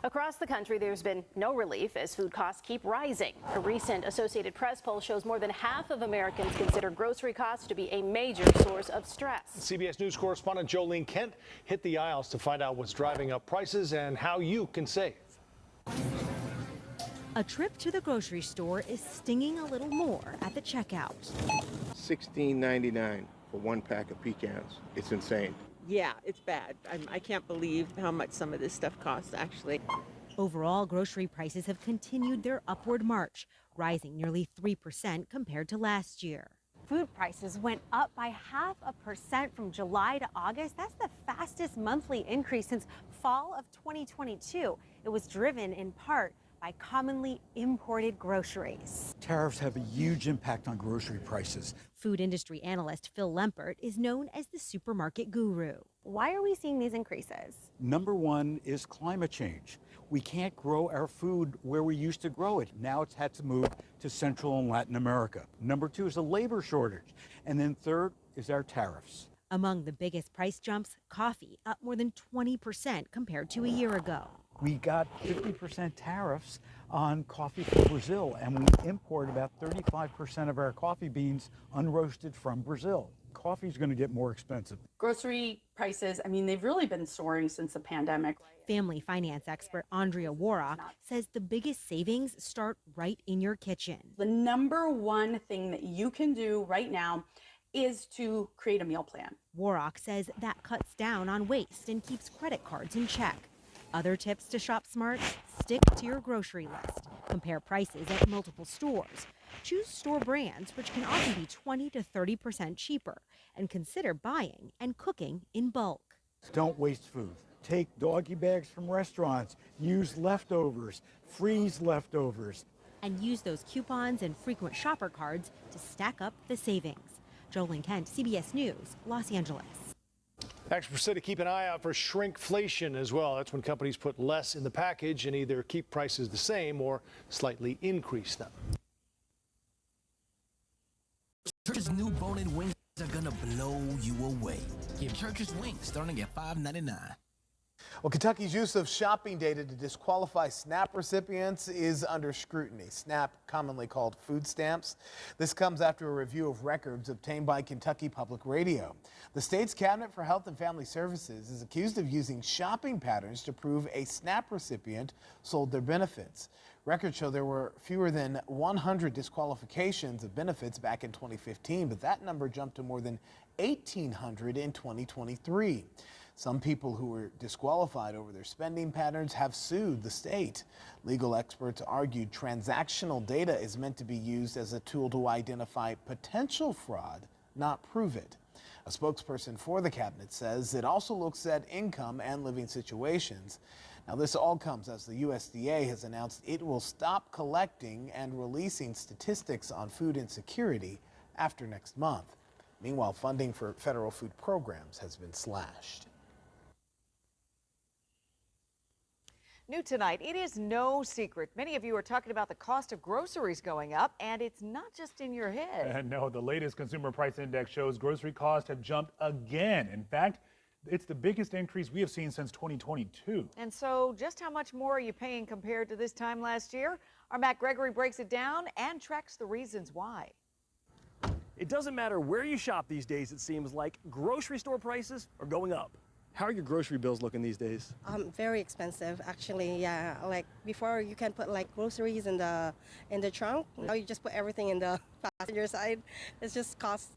Across the country, there's been no relief as food costs keep rising. A recent Associated Press poll shows more than half of Americans consider grocery costs to be a major source of stress. CBS News correspondent Jolene Kent hit the aisles to find out what's driving up prices and how you can save. A trip to the grocery store is stinging a little more at the checkout. $16.99 for one pack of pecans. It's insane. Yeah, it's bad. I can't believe how much some of this stuff costs, actually. Overall, grocery prices have continued their upward march, rising nearly 3% compared to last year. Food prices went up by 0.5% from July to August. That's the fastest monthly increase since fall of 2022. It was driven in part by commonly imported groceries. Tariffs have a huge impact on grocery prices. Food industry analyst Phil Lempert is known as the supermarket guru. Why are we seeing these increases? Number one is climate change. We can't grow our food where we used to grow it. Now it's had to move to Central and Latin America. Number two is a labor shortage. And then third is our tariffs. Among the biggest price jumps, coffee up more than 20% compared to a year ago. We got 50% tariffs on coffee from Brazil, and we import about 35% of our coffee beans unroasted from Brazil. Coffee's going to get more expensive. Grocery prices, they've really been soaring since the pandemic. Family finance expert Andrea Warrock says the biggest savings start right in your kitchen. The number one thing that you can do right now is to create a meal plan. Warrock says that cuts down on waste and keeps credit cards in check. Other tips to shop smart: stick to your grocery list. Compare prices at multiple stores. Choose store brands, which can often be 20 to 30% cheaper. And consider buying and cooking in bulk. Don't waste food. Take doggy bags from restaurants. Use leftovers. Freeze leftovers. And use those coupons and frequent shopper cards to stack up the savings. Jolene Kent, CBS News, Los Angeles. Experts say to keep an eye out for shrinkflation as well. That's when companies put less in the package and either keep prices the same or slightly increase them. Church's new bone-in wings are gonna blow you away. Get Church's wings starting at $5.99. Well, Kentucky's use of shopping data to disqualify SNAP recipients is under scrutiny. SNAP, commonly called food stamps. This comes after a review of records obtained by Kentucky Public Radio. The state's Cabinet for Health and Family Services is accused of using shopping patterns to prove a SNAP recipient sold their benefits. Records show there were fewer than 100 disqualifications of benefits back in 2015, but that number jumped to more than 1,800 in 2023. Some people who were disqualified over their spending patterns have sued the state. Legal experts argued transactional data is meant to be used as a tool to identify potential fraud, not prove it. A spokesperson for the cabinet says it also looks at income and living situations. Now, this all comes as the USDA has announced it will stop collecting and releasing statistics on food insecurity after next month. Meanwhile, funding for federal food programs has been slashed. New tonight, it is no secret. Many of you are talking about the cost of groceries going up, and it's not just in your head. And no, the latest consumer price index shows grocery costs have jumped again. In fact, it's the biggest increase we have seen since 2022. And so just how much more are you paying compared to this time last year? Our Matt Gregory breaks it down and tracks the reasons why. It doesn't matter where you shop these days, it seems like grocery store prices are going up. How are your grocery bills looking these days? Very expensive, actually. Yeah, like before you can put like groceries in the trunk. Now you just put everything in the passenger side. It just costs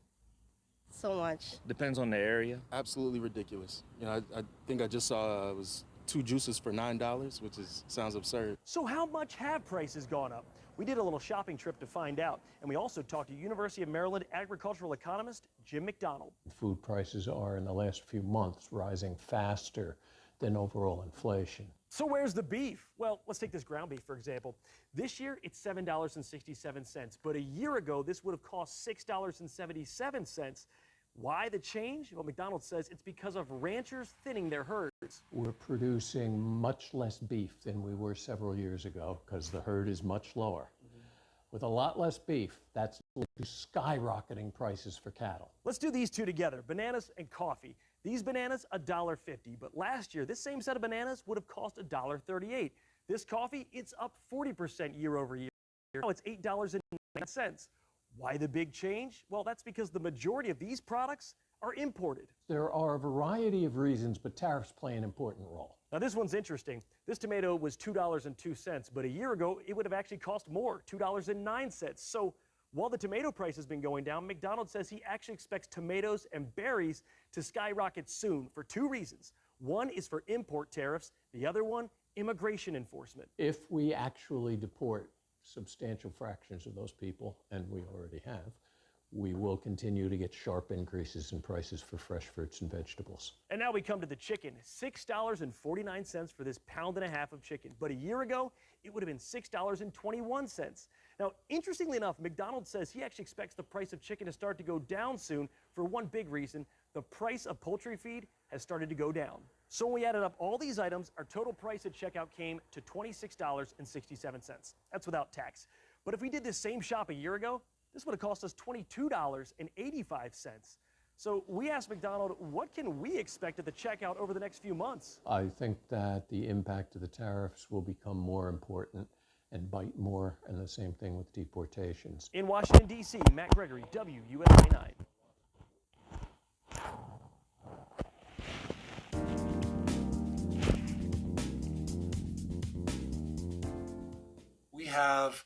so much. Depends on the area. Absolutely ridiculous. I think I just saw it was 2 juices for $9, which sounds absurd. So how much have prices gone up? We did a little shopping trip to find out, and we also talked to University of Maryland agricultural economist Jim McDonald. Food prices are in the last few months rising faster than overall inflation. So where's the beef? Well, let's take this ground beef, for example. This year, it's $7.67, but a year ago, this would have cost $6.77. Why the change? Well, McDonald says it's because of ranchers thinning their herds. We're producing much less beef than we were several years ago because the herd is much lower. With a lot less beef, that's skyrocketing prices for cattle. Let's do these two together, bananas and coffee. These bananas, $1.50, but last year, this same set of bananas would have cost $1.38. This coffee, it's up 40% year over year. Now it's $8.09. Why the big change? Well, that's because the majority of these products are imported. There are a variety of reasons, but tariffs play an important role. Now this one's interesting. This tomato was $2.02, but a year ago, it would have actually cost more, $2.09. So while the tomato price has been going down, McDonald's says he actually expects tomatoes and berries to skyrocket soon for two reasons. One is for import tariffs, the other one, immigration enforcement. If we actually deport substantial fractions of those people, and we already have, we will continue to get sharp increases in prices for fresh fruits and vegetables. And now we come to the chicken, $6.49 for this pound and a half of chicken. But a year ago, it would have been $6.21. Now, interestingly enough, McDonald's says he actually expects the price of chicken to start to go down soon for one big reason. The price of poultry feed has started to go down. So when we added up all these items, our total price at checkout came to $26.67. That's without tax. But if we did this same shop a year ago, this would have cost us $22.85. So we asked McDonald, what can we expect at the checkout over the next few months? I think that the impact of the tariffs will become more important and bite more, and the same thing with deportations. In Washington, D.C., Matt Gregory, WUSA 9. We have.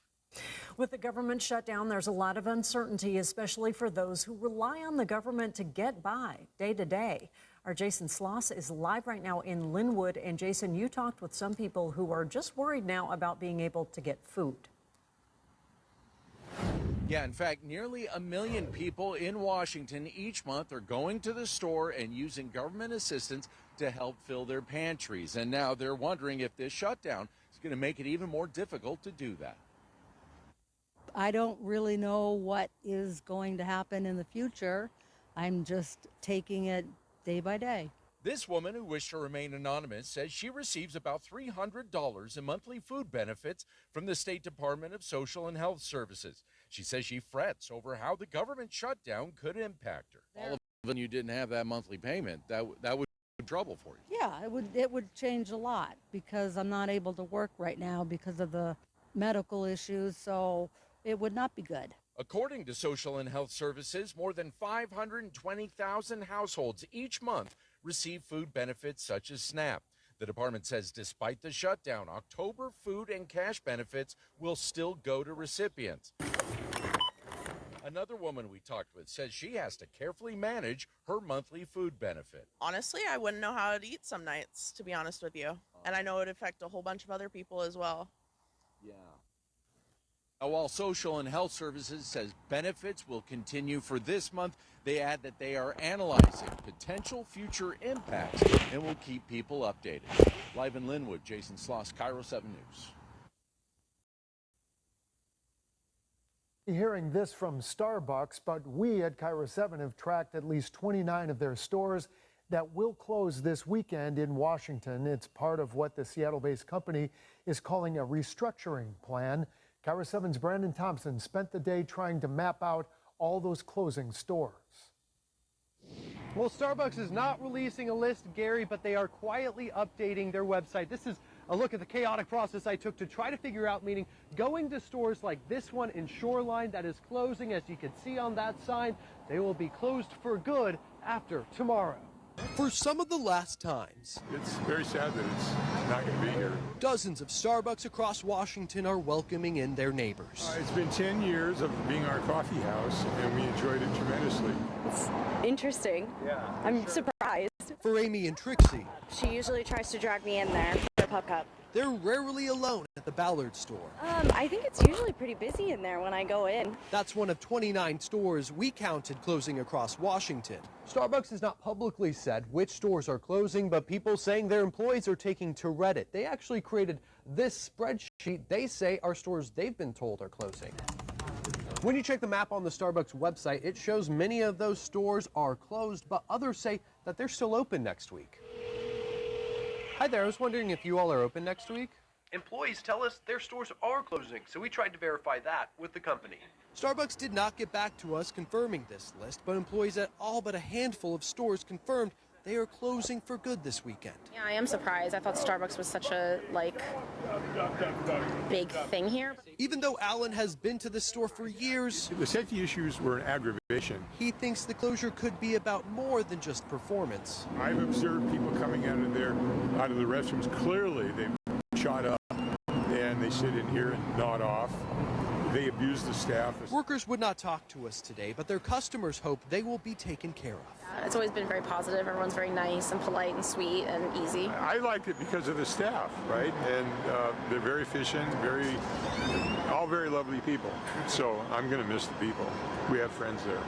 With the government shutdown, there's a lot of uncertainty, especially for those who rely on the government to get by day to day. Our Jason Sloss is live right now in Linwood. And Jason, you talked with some people who are just worried now about being able to get food. Yeah, in fact, nearly 1 million people in Washington each month are going to the store and using government assistance to help fill their pantries. And now they're wondering if this shutdown is going to make it even more difficult to do that. I don't really know what is going to happen in the future. I'm just taking it day by day. This woman, who wished to remain anonymous, says she receives about $300 in monthly food benefits from the State Department of Social and Health Services. She says she frets over how the government shutdown could impact her. All of a sudden, you didn't have that monthly payment. That would be trouble for you. Yeah, it would change a lot because I'm not able to work right now because of the medical issues, so it would not be good. According to Social and Health Services, more than 520,000 households each month receive food benefits such as SNAP. The department says despite the shutdown, October food and cash benefits will still go to recipients. Another woman we talked with says she has to carefully manage her monthly food benefit. Honestly, I wouldn't know how to eat some nights, to be honest with you. And I know it would affect a whole bunch of other people as well. Yeah. While Social and Health Services says benefits will continue for this month, they add that they are analyzing potential future impacts and will keep people updated. Live in Linwood, Jason Sloss, Cairo 7 News. Hearing this from Starbucks, but we at Cairo 7 have tracked at least 29 of their stores that will close this weekend in Washington. It's part of what the Seattle-based company is calling a restructuring plan. Cairo 7's Brandon Thompson spent the day trying to map out all those closing stores. Well, Starbucks is not releasing a list, Gary, but they are quietly updating their website. This is a look at the chaotic process I took to try to figure out, meaning going to stores like this one in Shoreline that is closing. As you can see on that sign, they will be closed for good after tomorrow. For some of the last times, it's very sad that it's not going to be here. Dozens of Starbucks across Washington are welcoming in their neighbors. It's been 10 years of being our coffee house, and we enjoyed it tremendously. It's interesting. Yeah. I'm surprised. For Amy and Trixie, She usually tries to drag me in there for a pup cup. they're rarely alone at the Ballard store. I think it's usually pretty busy in there when I go in. That's one of 29 stores we counted closing across Washington. Starbucks has not publicly said which stores are closing, but people saying their employees are taking to Reddit. They actually created this spreadsheet they say are stores they've been told are closing. When you check the map on the Starbucks website, it shows many of those stores are closed, but others say that they're still open next week. Hi there, I was wondering if you all are open next week? Employees tell us their stores are closing, so we tried to verify that with the company. Starbucks did not get back to us confirming this list, but employees at all but a handful of stores confirmed they are closing for good this weekend. Yeah, I am surprised. I thought Starbucks was such a, big thing here. Even though Alan has been to this store for years, The safety issues were an aggravation. he thinks the closure could be about more than just performance. I've observed people coming out of the restrooms. Clearly, they've shot up and they sit in here and nod off. They abuse the staff. Workers would not talk to us today, but their customers hope they will be taken care of. It's always been very positive. Everyone's very nice and polite and sweet and easy. I liked it because of the staff, right? And they're very efficient, all very lovely people. So I'm going to miss the people. We have friends there.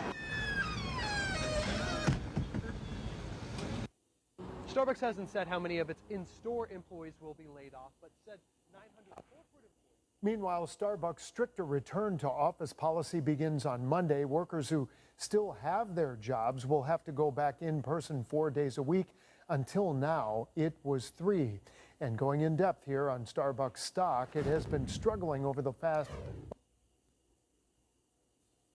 Starbucks hasn't said how many of its in-store employees will be laid off, but said 900 corporate employees. Meanwhile, Starbucks' stricter return to office policy begins on Monday. Workers who still have their jobs will have to go back in person 4 days a week. Until now, it was 3. And going in depth here on Starbucks stock, it has been struggling over the past